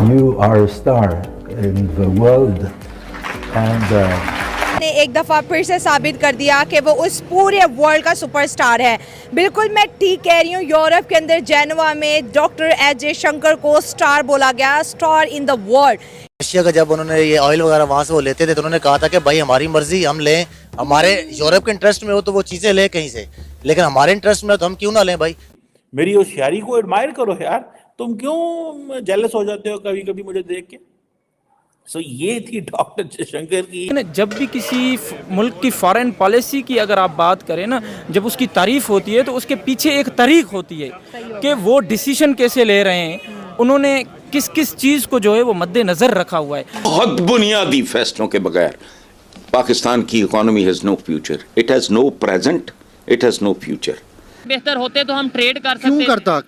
You are a star in the world, and ने एक दफ़ा फिर से साबित कर दिया कि वो उस पूरे वर्ल्ड का सुपरस्टार है। बिल्कुल मैं ठीक कह रही हूँ। यूरोप के अंदर जेनेवा में डॉक्टर एस जयशंकर को स्टार बोला गया, star in the world. Russia का जब उन्होंने ये ऑयल वगैरह वहाँ से वो लेते थे तो उन्होंने कहा था कि भाई हमारी मर्जी, हम लें, हमारे यूरोप के इंटरेस्ट में हो तो वो चीज़ें लें कहीं से, लेकिन हमारे इंटरेस्ट में हो तो हम क्यों ना लें भाई। मेरी होशियारी को एडमायर करो यार, तुम क्यों जेलस हो जाते हो कभी कभी मुझे देख के। सो ये थी डॉक्टर जयशंकर की। जब भी किसी मुल्क की फॉरेन पॉलिसी की अगर आप बात करें ना, जब उसकी तारीफ होती है तो उसके पीछे एक तारीख होती है कि वो डिसीजन कैसे ले रहे हैं, उन्होंने किस किस चीज़ को जो है वो मद्देनज़र रखा हुआ है। बहुत बुनियादी फैसलों के बगैर पाकिस्तान की economy has no future, it has no present, it has no future. बेहतर होते तो हम ट्रेड कर सकते।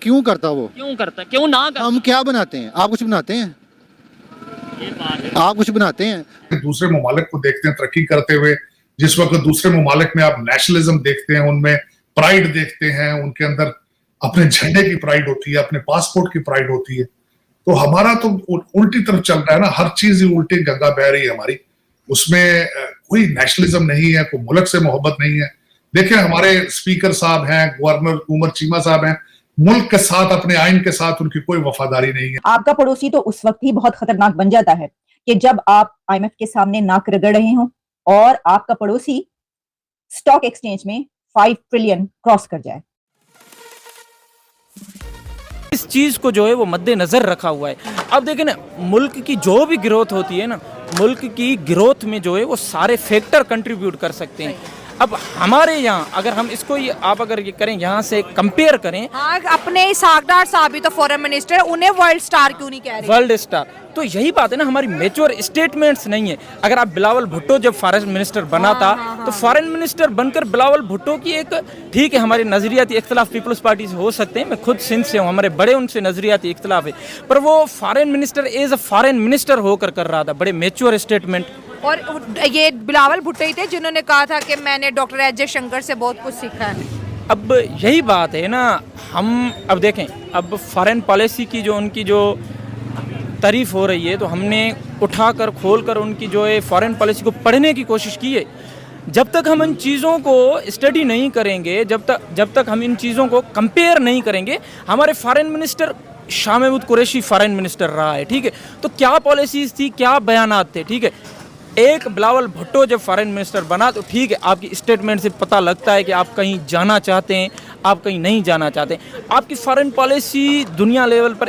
क्यों करता वो? क्यों ना करता? हम क्या बनाते हैं? आप कुछ बनाते हैं? आप कुछ बनाते हैं? दूसरे ममालिक को देखते हैं तरक्की करते हुए, जिस वक्त दूसरे ममालिक में आप नेशनलिज्म देखते हैं, उनमें प्राइड देखते हैं, उनके अंदर अपने झंडे की प्राइड होती है, अपने पासपोर्ट की प्राइड होती है। तो हमारा तो उल्टी तरफ चल रहा है ना, हर चीज ही उल्टी गंगा बह रही है हमारी। उसमें कोई नेशनलिज्म नहीं है, कोई मुल्क से मोहब्बत नहीं है। देखिए हमारे स्पीकर साहब हैं, गवर्नर उमर चीमा साहब हैं, मुल्क के साथ, अपने आइन के साथ उनकी कोई वफादारी नहीं है। आपका पड़ोसी तो उस वक्त ही बहुत खतरनाक बन जाता है कि जब आप IMF के सामने नाक रगड़ रहे हो और आपका पड़ोसी स्टॉक एक्सचेंज में 5 ट्रिलियन क्रॉस कर जाए। इस चीज़ को जो है वो मद्देनज़र रखा हुआ है। अब देखें ना, मुल्क की जो भी ग्रोथ होती है ना, मुल्क की ग्रोथ में जो है वो सारे फैक्टर कंट्रीब्यूट कर सकते हैं। अब हमारे यहाँ अगर हम इसको आप अगर ये करें, यहाँ से कंपेयर करें, हाँ, अपने सागदार साहब भी तो फॉरेन मिनिस्टर, उन्हें वर्ल्ड स्टार क्यों नहीं कह रहे? वर्ल्ड स्टार तो यही बात है ना, हमारी मैच्योर स्टेटमेंट्स नहीं है। अगर आप बिलावल भुट्टो जब फॉरेन मिनिस्टर बना था तो फॉरेन मिनिस्टर बनकर बिलावल भुट्टो की एक, ठीक है हमारे नजरियाती इख्तलाफ पीपल्स पार्टी से हो सकते हैं, मैं खुद सिंध से हूँ, हमारे बड़े उनसे नजरियाती इख्तलाफ है, पर वो foreign minister as a foreign minister होकर कर रहा था, बड़े मैच्योर स्टेटमेंट। और ये बिलावल भुट्टो ही थे जिन्होंने कहा था कि मैंने डॉक्टर एस जयशंकर से बहुत कुछ सीखा है। अब यही बात है ना, हम अब देखें, अब फॉरेन पॉलिसी की जो उनकी जो तारीफ हो रही है तो हमने उठाकर खोलकर उनकी जो है फॉरेन पॉलिसी को पढ़ने की कोशिश की है। जब तक हम इन चीज़ों को स्टडी नहीं करेंगे, जब तक हम इन चीज़ों को कंपेयर नहीं करेंगे, हमारे foreign minister Shah Mahmood Qureshi foreign minister रहा है, ठीक है, तो क्या पॉलिसीज़ थी, क्या बयानात थे, ठीक है। एक बिलावल भुट्टो जब फॉरेन मिनिस्टर बना तो ठीक है, आपकी स्टेटमेंट से पता लगता है कि आप कहीं जाना चाहते हैं, आप कहीं नहीं जाना चाहते। आपकी फॉरेन पॉलिसी दुनिया लेवल पर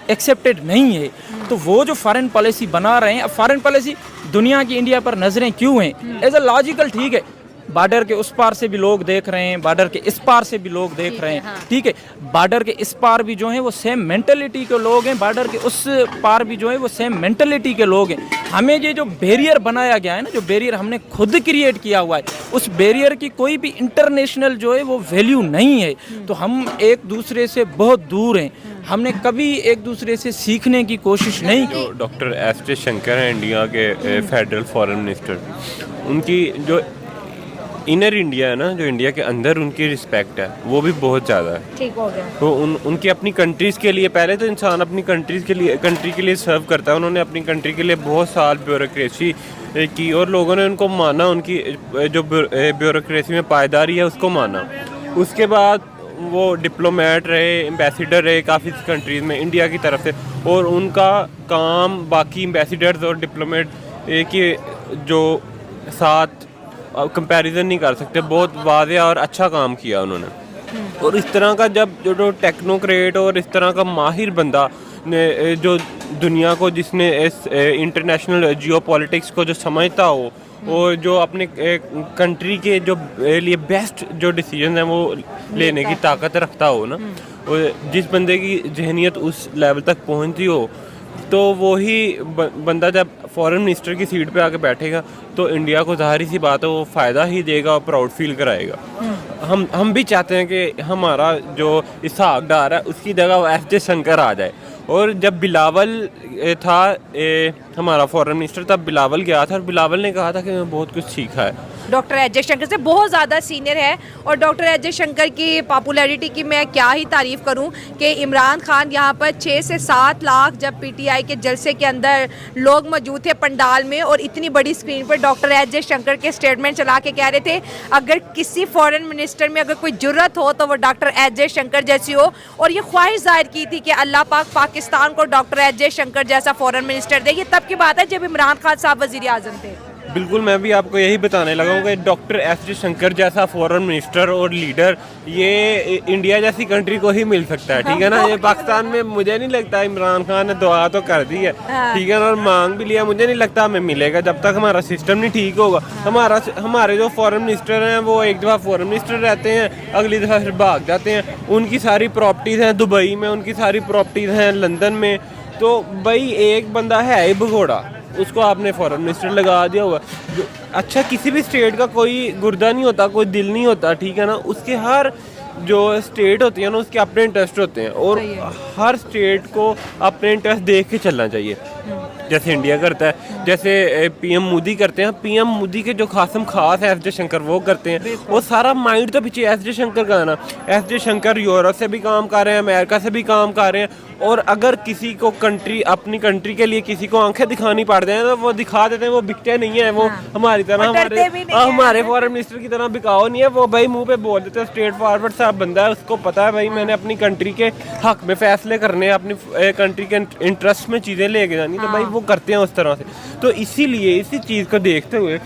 एक्सेप्टेड नहीं है, तो वो जो फॉरेन पॉलिसी बना रहे हैं, अब फॉरेन पॉलिसी दुनिया की इंडिया पर नज़रें क्यों हैं, एज अ लॉजिकल, ठीक है, बॉर्डर के उस पार से भी लोग देख रहे हैं, बॉर्डर के इस पार से भी लोग देख रहे हैं, ठीक है, बॉर्डर के इस पार भी जो हैं वो सेम मेंटलिटी के लोग हैं, बॉर्डर के उस पार भी जो है वो सेम मेंटलिटी के लोग हैं। हमें ये जो बैरियर बनाया गया है ना, जो बैरियर हमने खुद क्रिएट किया हुआ है, उस बैरियर की कोई भी इंटरनेशनल जो है वो वैल्यू नहीं है, तो हम एक दूसरे से बहुत दूर हैं, हमने कभी एक दूसरे से सीखने की कोशिश नहीं की। डॉक्टर एस जयशंकर हैं इंडिया के फेडरल फॉरेन मिनिस्टर, उनकी जो इनर इंडिया है ना, जो इंडिया के अंदर उनकी रिस्पेक्ट है वो भी बहुत ज़्यादा है, ठीक हो गया। तो उनकी अपनी कंट्रीज़ के लिए, पहले तो इंसान अपनी कंट्री के लिए सर्व करता है, उन्होंने अपनी कंट्री के लिए बहुत साल ब्यूरोक्रेसी की और लोगों ने उनको माना, उनकी जो ब्यूरोक्रेसी में पायदारी है उसको माना। उसके बाद वो डिप्लोमेट रहे, एम्बेसडर रहे काफ़ी कंट्रीज़ में इंडिया की तरफ से, और उनका काम बाकी एम्बेसडर्स और डिप्लोमेट के जो साथ कंपैरिजन नहीं कर सकते, बहुत वाज़ेह और अच्छा काम किया उन्होंने। और इस तरह का जब जो टेक्नोक्रेट और इस तरह का माहिर बंदा ने, जो दुनिया को, जिसने इस इंटरनेशनल जियोपॉलिटिक्स को जो समझता हो और जो अपने कंट्री के जो लिए बेस्ट जो डिसीजन है वो लेने की ताकत रखता हो ना, और जिस बंदे की जहनियत उस लेवल तक पहुंचती हो, तो वही बंदा जब फॉरेन मिनिस्टर की सीट पे आके बैठेगा तो इंडिया को ज़ाहिर सी बात है वो फ़ायदा ही देगा और प्राउड फील कराएगा। हम भी चाहते हैं कि हमारा जो इसहाक डार है उसकी जगह वो एस जयशंकर आ जाए। और जब बिलावल था हमारा फॉरेन मिनिस्टर, तब बिलावल गया था और बिलावल ने कहा था कि मैं बहुत कुछ सीखा है। डॉक्टर एस जयशंकर से, बहुत ज़्यादा सीनियर है। और डॉक्टर एस जयशंकर की पॉपुलैरिटी की मैं क्या ही तारीफ़ करूं कि इमरान खान यहाँ पर 6 से 7 लाख जब पीटीआई के जलसे के अंदर लोग मौजूद थे पंडाल में, और इतनी बड़ी स्क्रीन पर डॉक्टर एस जयशंकर के स्टेटमेंट चला के कह रहे थे अगर किसी फॉरेन मिनिस्टर में अगर कोई जुर्रत हो तो वो डॉक्टर एस जयशंकर जैसी हो। और ये ख्वाहिश जाहिर की थी कि अल्लाह पाक पाकिस्तान को डॉक्टर एस जयशंकर जैसा फॉरेन मिनिस्टर दे। ये तब की बात है जब इमरान खान साहब वज़ीर आज़म थे। बिल्कुल, मैं भी आपको यही बताने लगा हूँ कि डॉक्टर एस जयशंकर जैसा फॉरेन मिनिस्टर और लीडर ये इंडिया जैसी कंट्री को ही मिल सकता है, ठीक है ना। ये पाकिस्तान में मुझे नहीं लगता, इमरान खान ने दुआ तो कर दी है, ठीक है ना, और मांग भी लिया, मुझे नहीं लगता हमें मिलेगा जब तक हमारा सिस्टम नहीं ठीक होगा। हमारे जो फॉरेन मिनिस्टर हैं वो एक दफ़ा फॉरेन मिनिस्टर रहते हैं, अगली दफ़ा फिर भाग जाते हैं। उनकी सारी प्रॉपर्टीज़ हैं दुबई में, उनकी सारी प्रॉपर्टीज़ हैं लंदन में। तो भाई एक बंदा है ही भगोड़ा, उसको आपने फॉरेन मिनिस्टर लगा दिया हुआ। अच्छा, किसी भी स्टेट का कोई गुर्दा नहीं होता, कोई दिल नहीं होता, ठीक है ना। उसके हर जो स्टेट होती है ना उसके अपने इंटरेस्ट होते हैं, और हर स्टेट को अपने इंटरेस्ट देख के चलना चाहिए, जैसे इंडिया करता है, जैसे पीएम मोदी करते हैं। पीएम मोदी के जो खासम खास है एस जयशंकर वो करते हैं, वो सारा माइंड तो पीछे एस जयशंकर का है ना। एस जयशंकर यूरोप से भी काम कर रहे हैं, अमेरिका से भी काम कर रहे हैं, और अगर किसी को अपनी कंट्री के लिए किसी को आंखें दिखानी पड़ जाए तो वो दिखा देते हैं, वो बिकते नहीं है, वो हमारी तरह हमारे फॉरेन मिनिस्टर की तरह बिकाओ नहीं है। वो भाई मुंह पे बोल देते हैं, स्ट्रेट फॉरवर्ड साहब बंदा है, उसको पता है भाई मैंने अपनी कंट्री के हक में फैसले करने हैं, अपनी कंट्री के इंटरेस्ट में चीज़ें लेके जानी, तो भाई वो करते हैं उस तरह से। तो इसीलिए इसी चीज़ को देखते हुए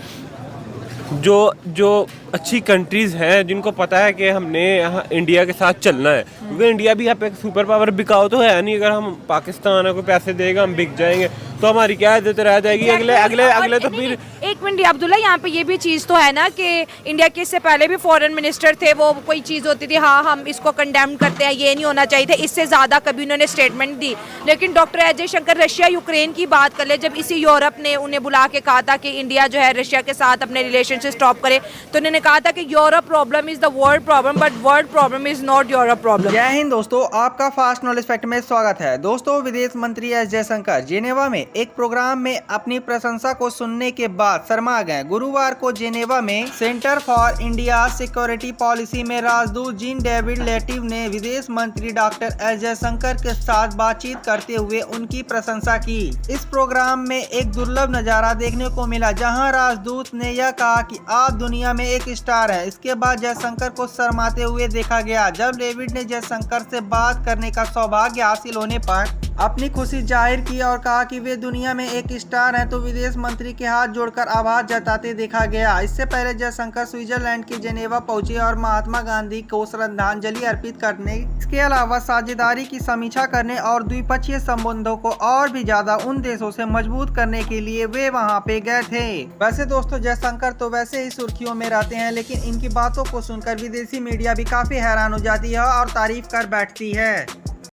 जो अच्छी कंट्रीज़ हैं जिनको पता है कि हमने इंडिया के साथ चलना है, क्योंकि इंडिया भी यहाँ पे एक सुपर पावर बिकाओ तो है नहीं। अगर हम पाकिस्तान को पैसे देगा हम बिक जाएंगे तो हमारी क्या इज्जत रह जाएगी। अगले तो फिर एक मिनट अब्दुल्ला, यहाँ पे ये भी चीज़ तो है ना कि इंडिया के इससे पहले भी फॉरेन मिनिस्टर थे, वो कोई चीज़ होती थी हाँ हम इसको कंडेम करते हैं, ये नहीं होना चाहिए था, इससे ज़्यादा कभी उन्होंने स्टेटमेंट दी। लेकिन doctor S Jaishankar Russia Ukraine की बात कर ले, जब इसी यूरोप ने उन्हें बुला के कहा था कि इंडिया जो है रशिया के साथ अपने रिलेशन से स्टॉप करे, तो उन्होंने कहा था कि Europe problem is the world problem but world problem is not Europe problem. जय हिंद दोस्तों, आपका फास्ट नॉलेज फैक्ट में स्वागत है। दोस्तों, विदेश मंत्री एस जयशंकर जेनेवा में एक प्रोग्राम में अपनी प्रशंसा को सुनने के बाद शर्मा गए। गुरुवार को जेनेवा में centre for India security policy में राजदूत जीन डेविड लेटिव ने विदेश मंत्री डॉक्टर एस जयशंकर के साथ बातचीत करते हुए उनकी प्रशंसा की। इस प्रोग्राम में एक दुर्लभ नजारा देखने को मिला जहां राजदूत ने यह कहा कि आप दुनिया में एक स्टार है। इसके बाद जयशंकर को शर्माते हुए देखा गया जब डेविड ने जयशंकर से बात करने का सौभाग्य हासिल होने पर अपनी खुशी जाहिर की और कहा कि वे दुनिया में एक स्टार हैं, तो विदेश मंत्री के हाथ जोड़कर आभार जताते देखा गया। इससे पहले जयशंकर स्विट्जरलैंड के जेनेवा पहुंचे और महात्मा गांधी को श्रद्धांजलि अर्पित करने, इसके अलावा साझेदारी की समीक्षा करने और द्विपक्षीय संबंधों को और भी ज्यादा उन देशों से मजबूत करने के लिए वे वहां पे गए थे। वैसे दोस्तों, जयशंकर तो वैसे ही सुर्खियों में रहते हैं, लेकिन इनकी बातों को सुनकर विदेशी मीडिया भी काफी हैरान हो जाती है और तारीफ कर बैठती है।